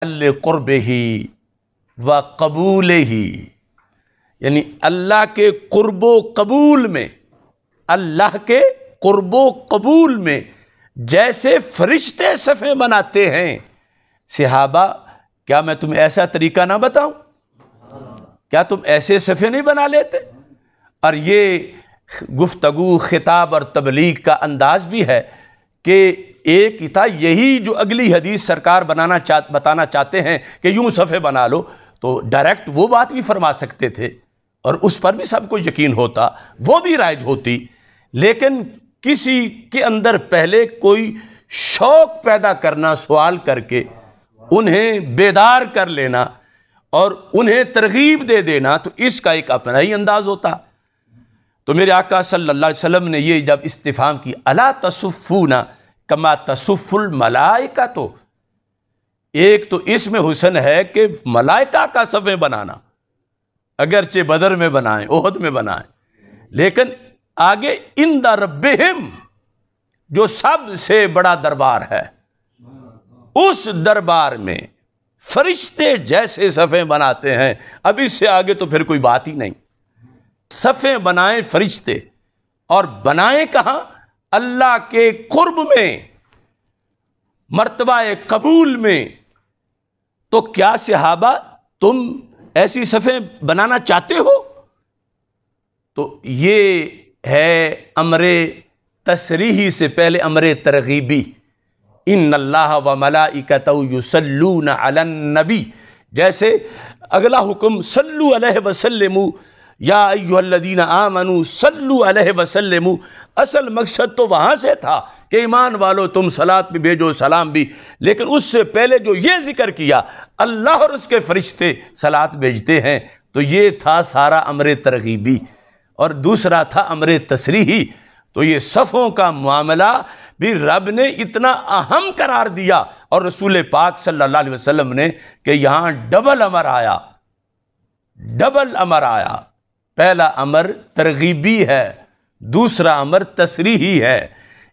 قربہ و قبولہ، یعنی اللہ کے قرب و قبول میں، اللہ کے قرب و قبول میں جیسے فرشتے صفیں بناتے ہیں۔ صحابہ کیا میں تمہیں ایسا طریقہ نہ بتاؤں؟ کیا تم ایسے صفیں نہیں بنا لیتے؟ اور یہ گفتگو، خطاب اور تبلیغ کا انداز بھی ہے کہ ایک تھا یہی جو اگلی حدیث سرکار بتانا چاہتے ہیں کہ یوں صفیں بنا لو، تو ڈائریکٹ وہ بات بھی فرما سکتے تھے اور اس پر بھی سب کو یقین ہوتا، وہ بھی رائج ہوتی، لیکن کسی کے اندر پہلے کوئی شوق پیدا کرنا، سوال کر کے انہیں بیدار کر لینا اور انہیں ترغیب دے دینا، تو اس کا ایک اپنا ہی انداز ہوتا۔ تو میرے آقا صلی اللہ علیہ وسلم نے یہ جب استفہام کی الا تصفون کما تصف الملائکہ، تو ایک تو اس میں حسن ہے کہ ملائکہ کا صفیں بنانا، اگرچہ بدر میں بنائیں، احد میں بنائیں، لیکن آگے عند ربہم، جو سب سے بڑا دربار ہے، اس دربار میں فرشتے جیسے صفیں بناتے ہیں۔ اب اس سے آگے تو پھر کوئی بات ہی نہیں۔ صفیں بنائیں فرشتے، اور بنائیں کہاں؟ اللہ کے قرب میں، مرتبہ قبول میں۔ تو کیا صحابہ تم ایسی صفیں بنانا چاہتے ہو؟ تو یہ ہے امر تصریحی سے پہلے امر ترغیبی۔ ان اللہ و ملائکتہ یصلون علی النبی، جیسے اگلا حکم صلو علیہ وسلم یا ایھا الذین آمنوا صلو علیہ وسلم، اصل مقصد تو وہاں سے تھا کہ ایمان والو تم صلاۃ بھی بھیجو، سلام بھی، لیکن اس سے پہلے جو یہ ذکر کیا اللہ اور اس کے فرشتے صلاۃ بھیجتے ہیں، تو یہ تھا سارا امر ترغیبی، اور دوسرا تھا امر تصریحی۔ تو یہ صفوں کا معاملہ بھی رب نے اتنا اہم قرار دیا، اور رسول پاک صلی اللہ علیہ وسلم نے کہ یہاں ڈبل امر آیا، ڈبل امر آیا۔ پہلا امر ترغیبی ہے، دوسرا امر تصریحی ہے،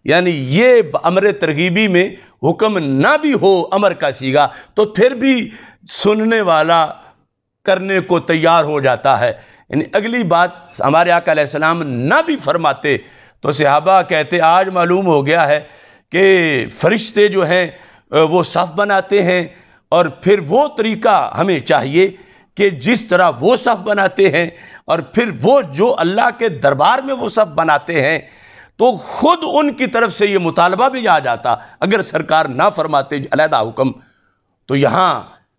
یعنی یہ امر ترغیبی میں حکم نہ بھی ہو امر کا صیغہ، تو پھر بھی سننے والا کرنے کو تیار ہو جاتا ہے۔ یعنی اگلی بات ہمارے آقا علیہ السلام نہ بھی فرماتے تو صحابہ کہتے آج معلوم ہو گیا ہے کہ فرشتے جو ہیں وہ صف بناتے ہیں، اور پھر وہ طریقہ ہمیں چاہیے کہ جس طرح وہ صف بناتے ہیں، اور پھر وہ جو اللہ کے دربار میں وہ صف بناتے ہیں، تو خود ان کی طرف سے یہ مطالبہ بھی آ جاتا اگر سرکار نہ فرماتے علیحدہ حکم۔ تو یہاں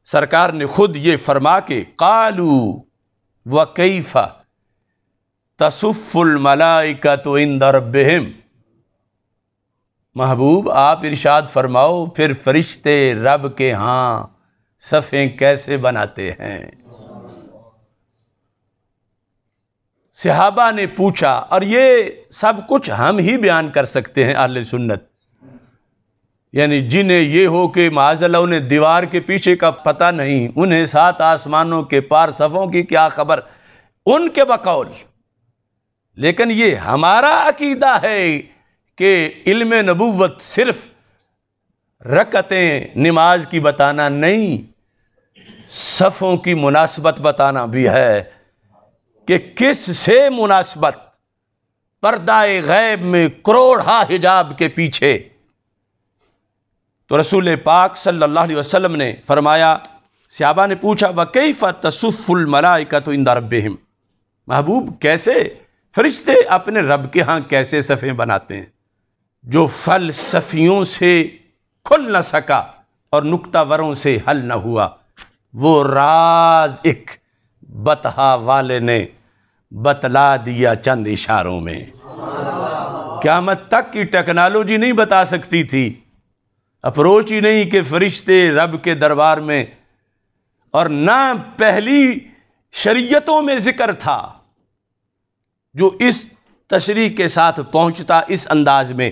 سرکار نے خود یہ فرما کے قالوا وکیف تصف الملائکۃ عند ربہم، محبوب آپ ارشاد فرماؤ پھر فرشتے رب کے ہاں صفیں کیسے بناتے ہیں؟ صحابہ نے پوچھا، اور یہ سب کچھ ہم ہی بیان کر سکتے ہیں اہل سنت، یعنی جنہیں یہ ہو کہ معاذ اللہ انہیں دیوار کے پیچھے کا پتہ نہیں، انہیں 7 آسمانوں کے پار صفوں کی کیا خبر، ان کے بقول۔ لیکن یہ ہمارا عقیدہ ہے کہ علم نبوت صرف رکعتیں نماز کی بتانا نہیں، صفوں کی مناسبت بتانا بھی ہے کہ کس سے مناسبت، پردہ غیب میں کروڑہا حجاب کے پیچھے۔ تو رسول پاک صلی اللہ علیہ وسلم نے فرمایا، صحابہ نے پوچھا وَكَيْفَ تَصُفُّ الْمَلَائِكَةُ عِنْدَ رَبِّهِمْ، محبوب کیسے فرشتے اپنے رب کے ہاں کیسے صفیں بناتے ہیں؟ جو فلسفیوں سے کھل نہ سکا اور نکتہ وروں سے حل نہ ہوا، وہ راز ایک بتہا والے نے بتلا دیا چند اشاروں میں۔ قیامت تک کی ٹیکنالوجی نہیں بتا سکتی تھی، اپروچ ہی نہیں کہ فرشتے رب کے دربار میں، اور نہ پہلی شریعتوں میں ذکر تھا جو اس تشریح کے ساتھ پہنچتا اس انداز میں۔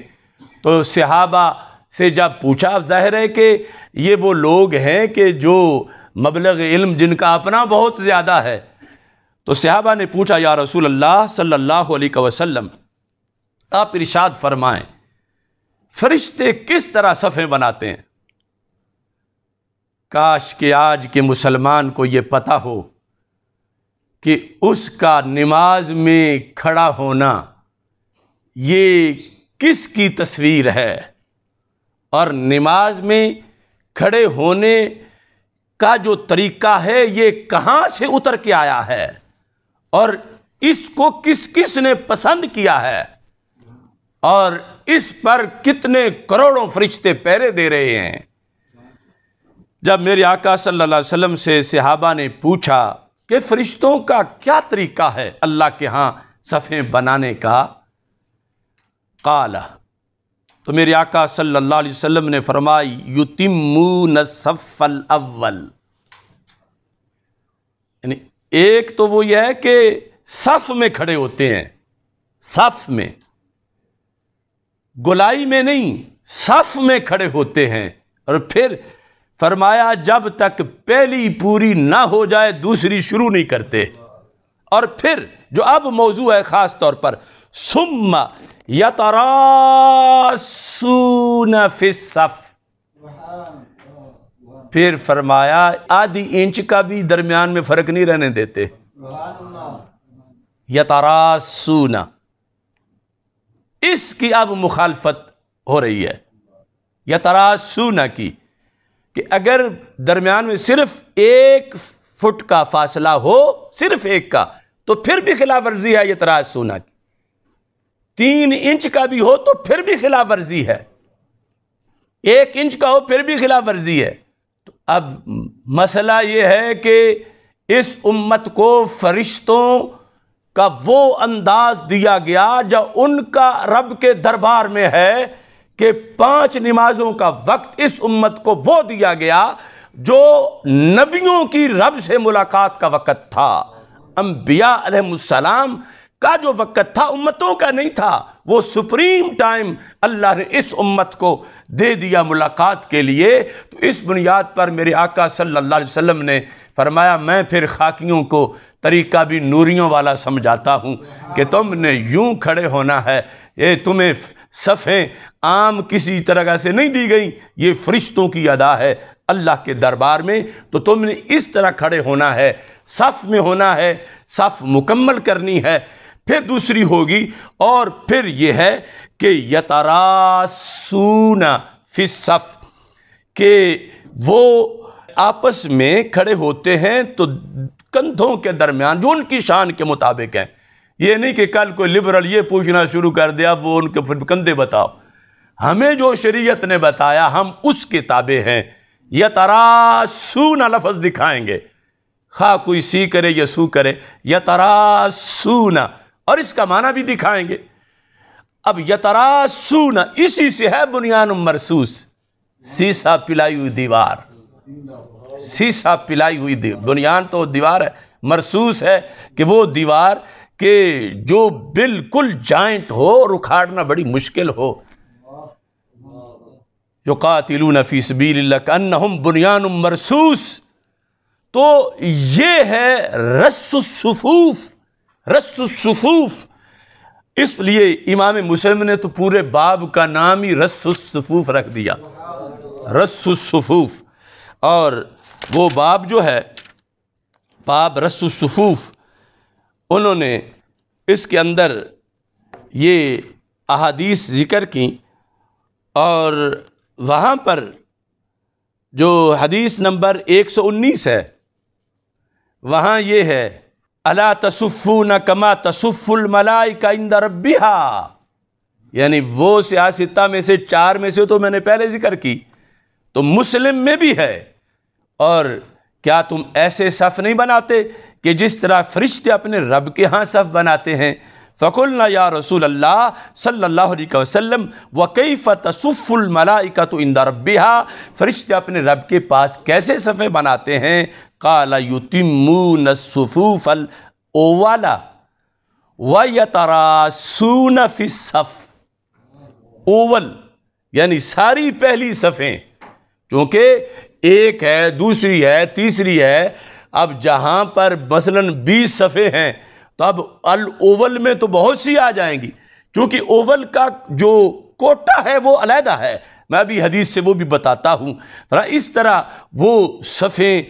تو صحابہ سے جب پوچھا، ظاہر ہے کہ یہ وہ لوگ ہیں کہ جو مبلغ علم جن کا اپنا بہت زیادہ ہے، تو صحابہ نے پوچھا یا رسول اللہ صلی اللہ علیہ وسلم آپ ارشاد فرمائیں فرشتے کس طرح صفیں بناتے ہیں؟ کاش کہ آج کے مسلمان کو یہ پتہ ہو کہ اس کا نماز میں کھڑا ہونا یہ کس کی تصویر ہے، اور نماز میں کھڑے ہونے کا جو طریقہ ہے یہ کہاں سے اتر کے آیا ہے، اور اس کو کس کس نے پسند کیا ہے، اور اس پر کتنے کروڑوں فرشتے پہرے دے رہے ہیں۔ جب میرے آقا صلی اللہ علیہ وسلم سے صحابہ نے پوچھا کہ فرشتوں کا کیا طریقہ ہے اللہ کے ہاں صفیں بنانے کا، قال، تو میرے آقا صلی اللہ علیہ وسلم نے فرمائی یتمون الصف الاول، یعنی ایک تو وہ یہ ہے کہ صف میں کھڑے ہوتے ہیں، صف میں، گولائی میں نہیں، صف میں کھڑے ہوتے ہیں، اور پھر فرمایا جب تک پہلی پوری نہ ہو جائے دوسری شروع نہیں کرتے، اور پھر جو اب موضوع ہے خاص طور پر، ثم یتراصون فی الصف، پھر فرمایا آدھی انچ کا بھی درمیان میں فرق نہیں رہنے دیتے، یتراصون، اس کی اب مخالفت ہو رہی ہے یتراصون کی، کہ اگر درمیان میں صرف 1 فٹ کا فاصلہ ہو، صرف 1 کا، تو پھر بھی خلاف ورزی ہے یتراصون کی، 3 انچ کا بھی ہو تو پھر بھی خلاف ورزی ہے، 1 انچ کا ہو پھر بھی خلاف ورزی ہے۔ تو اب مسئلہ یہ ہے کہ اس امت کو فرشتوں کا وہ انداز دیا گیا جو ان کا رب کے دربار میں ہے، کہ 5 نمازوں کا وقت اس امت کو وہ دیا گیا جو نبیوں کی رب سے ملاقات کا وقت تھا، انبیاء علیہ السلام کا جو وقت تھا امتوں کا نہیں تھا، وہ سپریم ٹائم اللہ نے اس امت کو دے دیا ملاقات کے لیے۔ تو اس بنیاد پر میرے آقا صلی اللہ علیہ وسلم نے فرمایا میں پھر خاکیوں کو طریقہ بھی نوریوں والا سمجھاتا ہوں کہ تم نے یوں کھڑے ہونا ہے، یہ تمہیں صفیں عام کسی طرح سے نہیں دی گئیں، یہ فرشتوں کی ادا ہے اللہ کے دربار میں، تو تم نے اس طرح کھڑے ہونا ہے، صف میں ہونا ہے، صف مکمل کرنی ہے۔ پھر دوسری ہوگی، اور پھر یہ ہے کہ یتراصون فی الصف، کہ وہ آپس میں کھڑے ہوتے ہیں تو کندھوں کے درمیان جو ان کی شان کے مطابق ہیں، یہ نہیں کہ کل کوئی لبرل یہ پوچھنا شروع کر دیا وہ ان کے کندھے بتاؤ، ہمیں جو شریعت نے بتایا ہم اس کے تابع ہیں۔ یتراصون لفظ دکھائیں گے، خواہ کوئی سی کرے یا سو کرے، یتراصون، اور اس کا معنی بھی دکھائیں گے۔ اب یتراصون اسی سے ہے بنیان مرصوص، سیسا پلائی ہوئی دیوار، سیسا پلائی ہوئی بنیان تو دیوار ہے، مرصوص ہے کہ وہ دیوار کہ جو بالکل جائنٹ ہو، رکھاڑنا بڑی مشکل ہو۔ یقاتلون فی سبیل اللہ کانہم بنیان مرصوص، تو یہ ہے رص الصفوف، رص الصفوف۔ اس لیے امام مسلم نے تو پورے باب کا نام ہی رص الصفوف رکھ دیا، رص الصفوف۔ اور وہ باب جو ہے باب رص الصفوف، انہوں نے اس کے اندر یہ احادیث ذکر کی، اور وہاں پر جو حدیث نمبر 119 ہے وہاں یہ ہے الا تصفون کما تصف الملائکہ عند ربہا، یعنی وہ سیاستہ میں سے 4 میں سے تو میں نے پہلے ذکر کی، تو مسلم میں بھی ہے، اور کیا تم ایسے صف نہیں بناتے کہ جس طرح فرشتے اپنے رب کے ہاں صف بناتے ہیں؟ فقلنا یا رسول اللہ صلی اللہ علیہ وسلم وکیف تصف الملائکۃ عند ربہا، فرشتے اپنے رب کے پاس کیسے صفیں بناتے ہیں؟ قال یتمون الصفوف الاول ویتراصون فی الصف، اول یعنی ساری پہلی صفیں، چونکہ ایک ہے، دوسری ہے، تیسری ہے، اب جہاں پر مثلاً 20 صفیں ہیں تو اب الاول میں تو بہت سی آ جائیں گی، کیونکہ اوول کا جو کوٹا ہے وہ علیحدہ ہے، میں ابھی حدیث سے وہ بھی بتاتا ہوں۔ اس طرح وہ صفیں